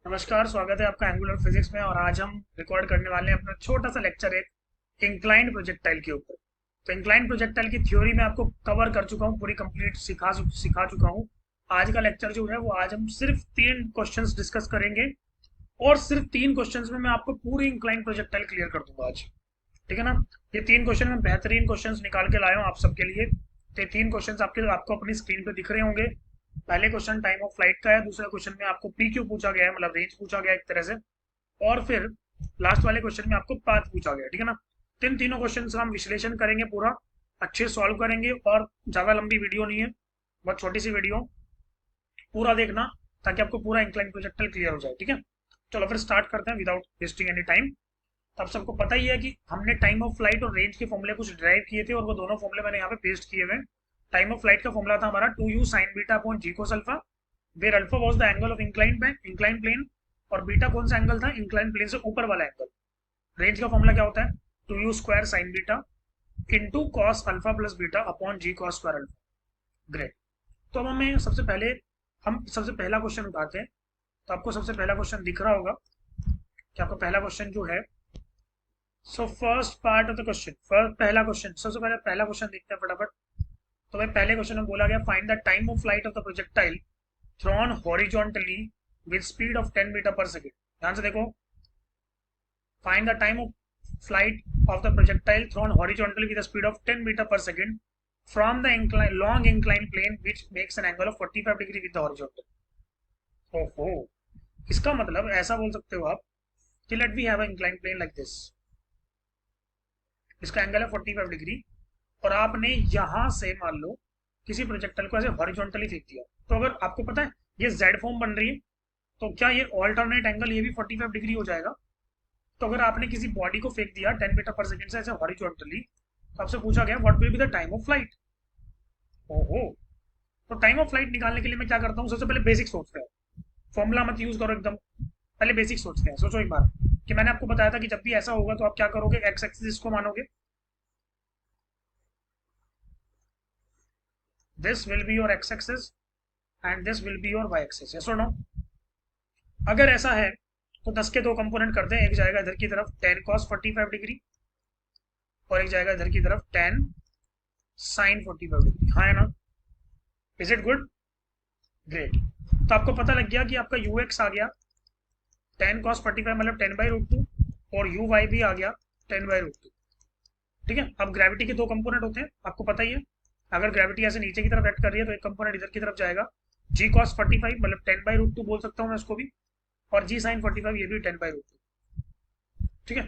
नमस्कार, स्वागत है आपका एंगुलर फिजिक्स में। और आज हम रिकॉर्ड करने वाले हैं अपना छोटा सा लेक्चर एक इंक्लाइंड प्रोजेक्टाइल के ऊपर। तो इंक्लाइंड प्रोजेक्टाइल की थ्योरी में आपको कवर कर चुका हूँ, पूरी कंप्लीट सिखा चुका हूँ। आज का लेक्चर जो है वो आज हम सिर्फ 3 क्वेश्चंस डिस्कस करेंगे और सिर्फ 3 क्वेश्चंस में मैं आपको पूरी इंक्लाइंड प्रोजेक्टाइल क्लियर कर दूंगा आज। ठीक है ना। ये 3 क्वेश्चन में बेहतरीन क्वेश्चंस निकाल के लाया हूँ आप सबके लिए। तो ये 3 क्वेश्चंस आपको अपनी स्क्रीन पे दिख रहे होंगे। पहले क्वेश्चन टाइम ऑफ फ्लाइट का है, दूसरे क्वेश्चन में आपको पी क्यू पूछा गया है, मतलब रेंज पूछा गया है एक तरह से। और फिर लास्ट वाले क्वेश्चन में आपको पाथ पूछा गया है। ठीक है ना। तीनों क्वेश्चन का हम विश्लेषण करेंगे पूरा, अच्छे सॉल्व करेंगे। और ज्यादा लंबी वीडियो नहीं है, बहुत छोटी सी वीडियो, पूरा देखना ताकि आपको पूरा इंक्लाइन प्रोजेक्टाइल क्लियर हो जाए। ठीक है, चलो फिर स्टार्ट करते हैं विदाउट वेस्टिंग एनी टाइम। तब सबको पता ही है कि हमने टाइम ऑफ फ्लाइट और रेंज के फॉर्मूले कुछ ड्राइव किए थे, और वो दोनों फॉर्मूले मैंने यहाँ पे पेस्ट किए हुए हैं। टाइम ऑफ फ्लाइट का फॉर्मूला था हमारा 2u sin beta upon g cos alpha, where alpha was the angle of incline plane, और बीटा कौन सा एंगल था, इंक्लाइन प्लेन से ऊपर वाला एंगल। रेंज का फॉर्मूला क्या होता है, 2u square sin beta into cos alpha plus beta upon g cos square alpha. Great. तो अब हम सबसे पहला क्वेश्चन उठाते हैं। तो आपको सबसे पहला क्वेश्चन दिख रहा होगा कि आपका पहला क्वेश्चन जो है, so first part of the question, पहला क्वेश्चन, सबसे पहले पहला क्वेश्चन देखते हैं फटाफट। तो भाई पहले क्वेश्चन में बोला गया find the time of flight of the projectile thrown horizontally with speed of 10 metre per second. ध्यान से देखो, find the time of flight of the projectile thrown horizontally with speed of 10 metre per second from the long incline plane which makes an angle of 45 degree with the horizontal. ओहो, इसका मतलब ऐसा बोल सकते हो आप कि let we have a incline plane like this, इसका एंगल है 45 डिग्री, और आपने यहां से मान लो किसी प्रोजेक्टाइल को ऐसे हॉरिजॉन्टली फेंक दिया। तो अगर आपको पता है ये जेड फॉर्म बन रही है, तो क्या ये ऑल्टरनेट एंगल ये भी 45 डिग्री हो जाएगा। तो अगर आपने किसी बॉडी को फेंक दिया 10 मीटर पर सेकंड से ऐसे हॉरिजॉन्टली, तो आपसे पूछा गया what will be the time of flight. ओहो, तो टाइम ऑफ फ्लाइट निकालने के लिए मैं क्या करता हूँ, सबसे पहले बेसिक सोचते हैं। फॉर्मूला मत यूज करो एकदम, पहले बेसिक सोचते हैं। सोचो एक बार कि मैंने आपको बताया था कि जब भी ऐसा होगा तो आप क्या करोगे, एक्स एक्सिस को मानोगे, this will be your x axis and this will be your y axis, yes or no। अगर ऐसा है तो 10 के 2 कंपोनेंट करते हैं, एक जाएगा इधर की तरफ tan cos 45 डिग्री, और एक जाएगा इधर की तरफ tan sin 45 डिग्री। हाँ है ना, इज इट गुड, ग्रेट। तो आपको पता लग गया कि आपका ux आ गया tan cos 45 मतलब 10/√2, और uy भी आ गया 10/√2। ठीक है, अब ग्रेविटी के 2 कंपोनेंट होते हैं, आपको पता ही है। अगर ग्रेविटी ऐसे नीचे की तरफ एक्ट कर रही है तो एक कंपोनेंट इधर की तरफ जाएगा, जी कॉस 45 मतलब 10/√2 बोल सकता हूँ मैं इसको भी, और जी साइन 45 ये भी 10/√2। ठीक है,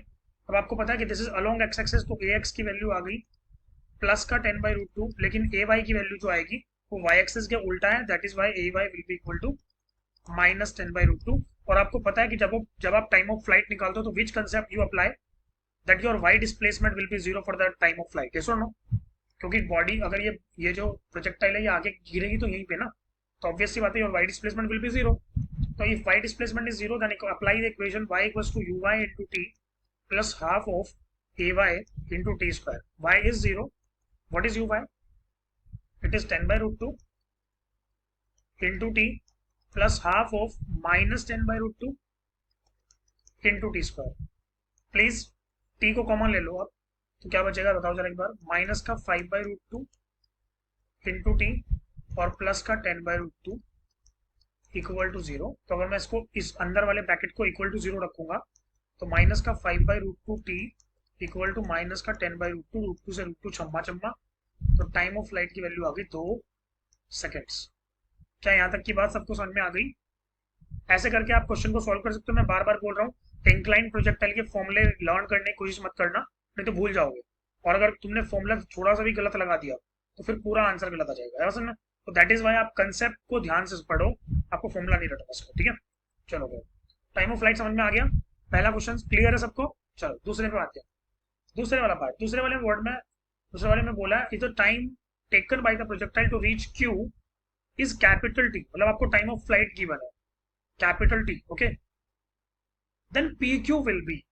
अब आपको पता है कि this is along x axis, तो ए एक्स की वैल्यू आ गई प्लस का 10/√2, लेकिन ए वाई की वैल्यू जो आएगी वो वाई एक्सेस के उल्टा है, that is y a y will be equal to minus 10/√2। और आपको पता है कि जब आप टाइम ऑफ फ्लाइट निकालते हो तो which concept you apply, that your y displacement will be zero for the time of flight, yes और नो। क्योंकि बॉडी अगर ये जो प्रोजेक्टाइल है ये आगे गिरेगी तो यहीं पे ना, तो ऑब्वियस सी बात है your y displacement will be zero. तो if y displacement is zero then apply the equation y equals to u y into t plus half of a y into t square। y is zero, what is u y, it is 10/√2 into t plus half of minus 10/√2 into t square। Please t को common ले लो आप, तो क्या बचेगा बताओ जरा एक बार, minus का 5/√2 इंटू टी और प्लस का 10/√2 इक्वल टू जीरो। तो अगर मैं इसको इस अंदर वाले ब्रैकेट को इक्वल टू जीरो रखूंगा तो माइनस का 5/√2 टी इक्वल टू माइनस का 10/√2, √2 से √2 छम्मा छम्मा, तो टाइम ऑफ फ्लाइट की वैल्यू आ गई 2 सेकेंड्स। क्या यहाँ तक की बात सबको समझ में आ गई। ऐसे करके आप क्वेश्चन को सॉल्व कर सकते हो। मैं बार बार बोल रहा हूँ इंक्लाइन प्रोजेक्टाइल के फॉर्मूले लर्न करने की कोशिश मत करना, नहीं तो भूल जाओगे। और अगर तुमने फॉर्मूला थोड़ा सा भी गलत लगा दिया तो फिर पूरा आंसर गलत आ जाएगा, समझ में। तो दैट इज वाई आप कंसेप्ट को ध्यान से पढ़ो, आपको फॉर्मूला नहीं रटना इसको। ठीक है, चलो गए, टाइम ऑफ फ्लाइट समझ में आ गया, पहला क्वेश्चन क्लियर है सबको। चलो दूसरे पे आते हैं, दूसरे वाला पार्ट। दूसरे वाले में बोला is the time taken by the projectile to reach Q is capital T, मतलब आपको टाइम ऑफ फ्लाइट की बना capital T, okay. Then P Q will be,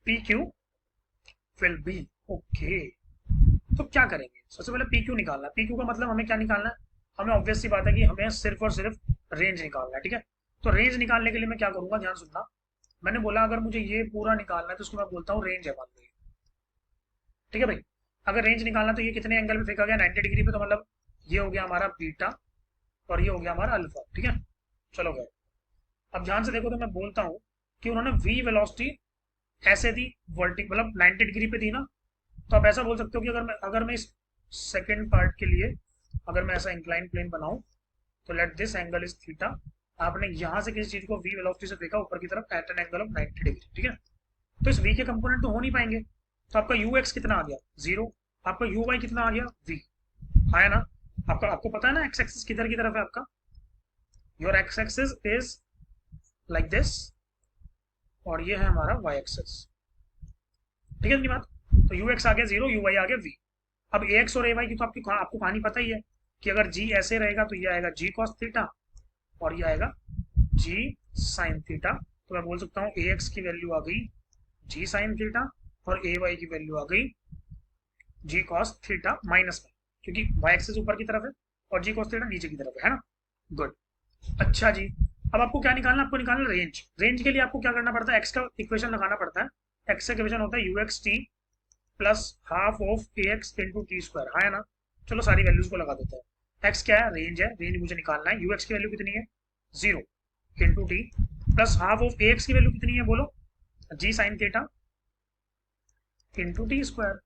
P Q will be, okay. तो क्या करेंगे, सबसे पहले पी क्यू निकालना है। पी क्यू का मतलब हमें क्या निकालना है, हमें ऑब्वियस सी बात है कि हमें सिर्फ और सिर्फ रेंज निकालना है। ठीक है, तो रेंज निकालने के लिए मैं क्या करूंगा, ध्यान सुनना। मैंने बोला अगर मुझे ये पूरा निकालना है तो उसको मैं बोलता हूँ रेंज है, मान लो। ठीक है भाई, अगर रेंज निकालना तो ये कितने एंगल में फेंका गया, 90 डिग्री पे, तो मतलब ये हो गया हमारा बीटा और ये हो गया हमारा अल्फा। ठीक है, चलो गए। अब ध्यान से देखो तो मैं बोलता हूँ कि उन्होंने वी वेलोसिटी ऐसे दी, वर्टिक मतलब 90 डिग्री पे दी ना, तो आप ऐसा बोल सकते हो कि अगर मैं इस सेकेंड पार्ट के लिए अगर मैं ऐसा इंक्लाइन प्लेन बनाऊं, तो let this angle is theta. आपने यहां से किसी चीज को वी वेलोसिटी से फेंका ऊपर की तरफ at an angle of 90 degree. ठीक है, तो इस वी के कंपोनेंट तो हो नहीं पाएंगे, तो आपका यू एक्स कितना आ गया, जीरो। आपका यू वाई कितना आ गया, वी। आया ना। आपको पता है ना एक्स एक्सिस किधर की तरफ है आपका, your x axis is like this, और ये है हमारा वाई एक्सिस। ठीक है अपनी बात। तो यू एक्स आ गया जीरो, यू वाई आ गया वी। अब ए एक्स और ए वाई की तो आपको कहानी पता ही है कि अगर जी ऐसे रहेगा तो ये आएगा जी कॉस थीटा और ये आएगा जी साइन थीटा। तो मैं बोल सकता हूँ ए एक्स की वैल्यू आ गई जी साइन थीटा और ए वाई की वैल्यू आ गई जी कॉस थीटा माइनस में, क्योंकि वाई एक्सिस ऊपर की तरफ है और जी कॉस थीटा नीचे की तरफ है ना। गुड। अच्छा जी, अब आपको क्या निकालना, आपको निकालना रेंज। रेंज के लिए आपको क्या करना पड़ता है, एक्स का इक्वेशन लगाना पड़ता है। एक्स का इक्वेशन होता है you x T plus half of a x into t square. हाँ है ना। चलो सारी वैल्यूज को लगा देते हैं। एक्स क्या है, रेंज है, रेंज मुझे निकालना है। यू एक्स की वैल्यू कितनी है, zero into t plus half of a x की वैल्यू कितनी है बोलो, g sine theta into t square.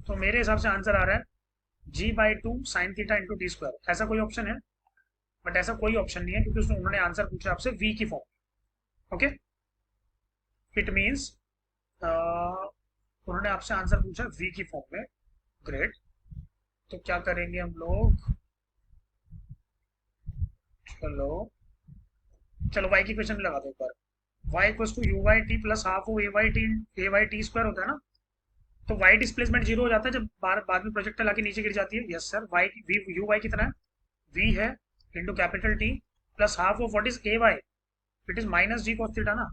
तो मेरे हिसाब से आंसर आ रहा है g by two sine theta into t square. ऐसा कोई ऑप्शन है, बट ऐसा कोई ऑप्शन नहीं है क्योंकि उसमें उन्होंने आंसर पूछा आपसे वी की फॉर्म। ओके, इट मीन्स उन्होंने आपसे आंसर पूछा वी की फॉर्म में। ग्रेट। तो क्या करेंगे हम लोग, चलो चलो वाई की क्वेश्चन लगा दो एक बार। Y equals to u y t plus half of a y t square होता है ना। तो वाई डिस्प्लेसमेंट जीरो हो जाता है जब बाद में प्रोजेक्टर लाके नीचे गिर जाती है। Yes sir, y v u y कितना है, वी है into capital T plus half of what is a y, it is minus g cos theta ना,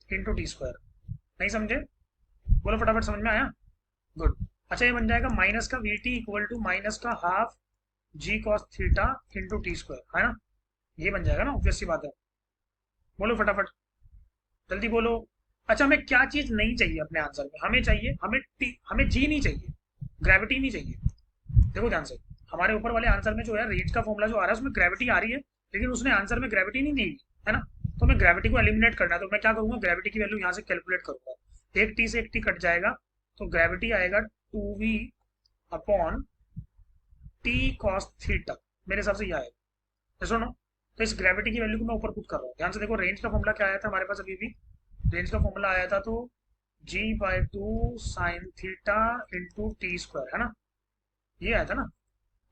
इंटू टी स्क्वायर। नहीं समझे, बोलो फटाफट, समझ में आया। गुड। अच्छा, ये बन जाएगा माइनस का v t equal to minus का half g cos theta into t square, है ना। ये बन जाएगा ना, ऑब्वियस सी बात है। बोलो फटाफट, जल्दी बोलो। अच्छा, हमें क्या चीज नहीं चाहिए अपने आंसर में, हमें चाहिए, हमें जी नहीं चाहिए, ग्रेविटी नहीं चाहिए। देखो ध्यान से, हमारे ऊपर वाले आंसर में जो है रेट का फॉर्मूला जो आ रहा है उसमें ग्रेविटी आ रही है, लेकिन उसने आंसर में ग्रेविटी नहीं दी है ना। तो हमें ग्रेविटी को एलिमिनेट करना है, तो मैं क्या करूंगा, ग्रेविटी की वैल्यू यहाँ से कैलकुलेट करूंगा। एक टी से एक टी कट जाएगा, तो ग्रेविटी आएगा two v upon t cos theta. मेरे हिसाब से ये आएगा, सुनो। तो इस ग्रेविटी की वैल्यू को मैं ऊपर पुट कर रहा हूँ। ध्यान से देखो, रेंज का फॉर्मूला क्या आया था हमारे पास अभी भी, रेंज का फॉर्मूला आया था तो g by two sine theta into t square, है ना, ये आया था ना।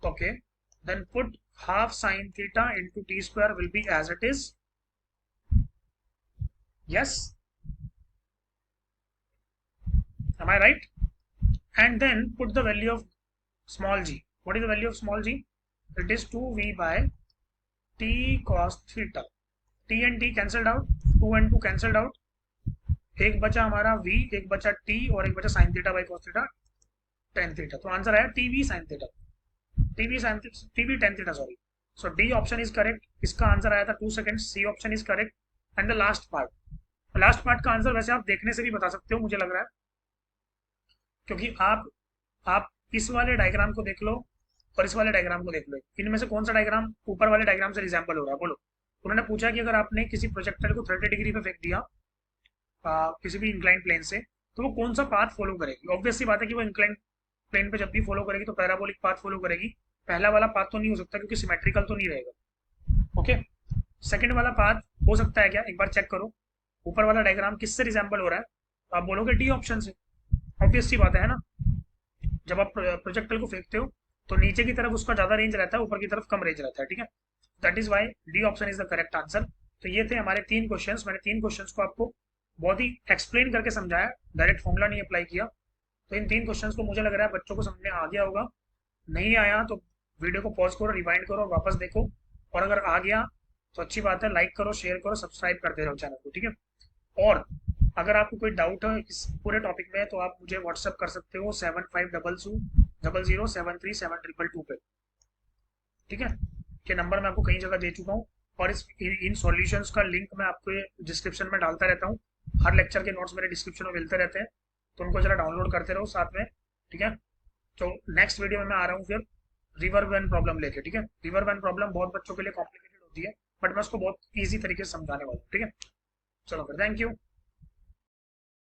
Okay, then put half sine theta into t square will be as it is. Yes, am I right? And then put the value of small g. What is the value of small g? It is 2v by t cos theta. T and t cancelled out, 2 and 2 cancelled out, एक बचा हमारा v, एक बचा t और एक बचा sine theta by cos theta tan theta. तो answer आया tv sine theta, tv tan theta, sorry. So D option is correct, इसका आंसर आया था 2 second. C option is correct. And the last part का answer वैसे आप देखने से भी बता सकते हो मुझे लग रहा है, क्योंकि आप इस वाले डायग्राम को देख लो और इस वाले डायग्राम को देख लो, इनमें से कौन सा डायग्राम ऊपर वाले डायग्राम से रिजेंबल हो रहा है, बोलो। उन्होंने पूछा कि अगर आपने किसी प्रोजेक्टर को 30 डिग्री पे फेंक दिया किसी भी इंक्लाइन प्लेन से, तो वो कौन सा पाथ फॉलो करेगी। ऑब्वियस सी बात है कि वो इंक्लाइन प्लेन पे जब भी फॉलो करेगी तो पैराबोलिक पाथ फॉलो करेगी। पहला वाला पाथ तो नहीं हो सकता क्योंकि सिमेट्रिकल तो नहीं रहेगा। ओके, सेकंड वाला पाथ हो सकता है क्या, एक बार चेक करो ऊपर वाला डायग्राम किससे रिजेंबल हो रहा है, तो आप बोलोगे डी ऑप्शन से। ऑब्वियस सी बात है ना, जब आप प्रोजेक्टर को फेंकते हो तो नीचे की तरफ उसका ज्यादा रेंज रहता है, ऊपर की तरफ कम रेंज रहता है। ठीक है, that is why D option is the correct answer. तो ये थे हमारे 3 क्वेश्चंस। मैंने 3 क्वेश्चंस को आपको बहुत ही एक्सप्लेन करके समझाया, डायरेक्ट फॉर्मूला नहीं अप्लाई किया। तो इन 3 क्वेश्चंस को मुझे लग रहा है बच्चों को समझ में आ गया होगा। नहीं आया तो वीडियो को पॉज करो, रिवाइंड करो, वापस देखो, और अगर आ गया तो अच्छी बात है, लाइक करो, शेयर करो, सब्सक्राइब करते रहो चैनल को। ठीक है, और अगर आपको कोई डाउट है इस पूरे टॉपिक में तो आप मुझे व्हाट्सअप कर सकते हो 7500 73722 पे। ठीक है, के नंबर मैं आपको कई जगह दे चुका हूँ, और इन सॉल्यूशंस का लिंक मैं आपको डिस्क्रिप्शन में डालता रहता हूँ। हर लेक्चर के नोट्स मेरे डिस्क्रिप्शन में मिलते रहते हैं, तो उनको जरा डाउनलोड करते रहो साथ में, ठीक है। तो नेक्स्ट वीडियो में मैं आ रहा हूँ फिर रिवर वैन प्रॉब्लम लेके, ठीक है। रिवर वैन प्रॉब्लम बहुत बच्चों के लिए कॉम्प्लिकेटेड होती है, बट मैं उसको बहुत ईजी तरीके से समझाने वाला हूँ, ठीक है। चलो फिर, थैंक यू।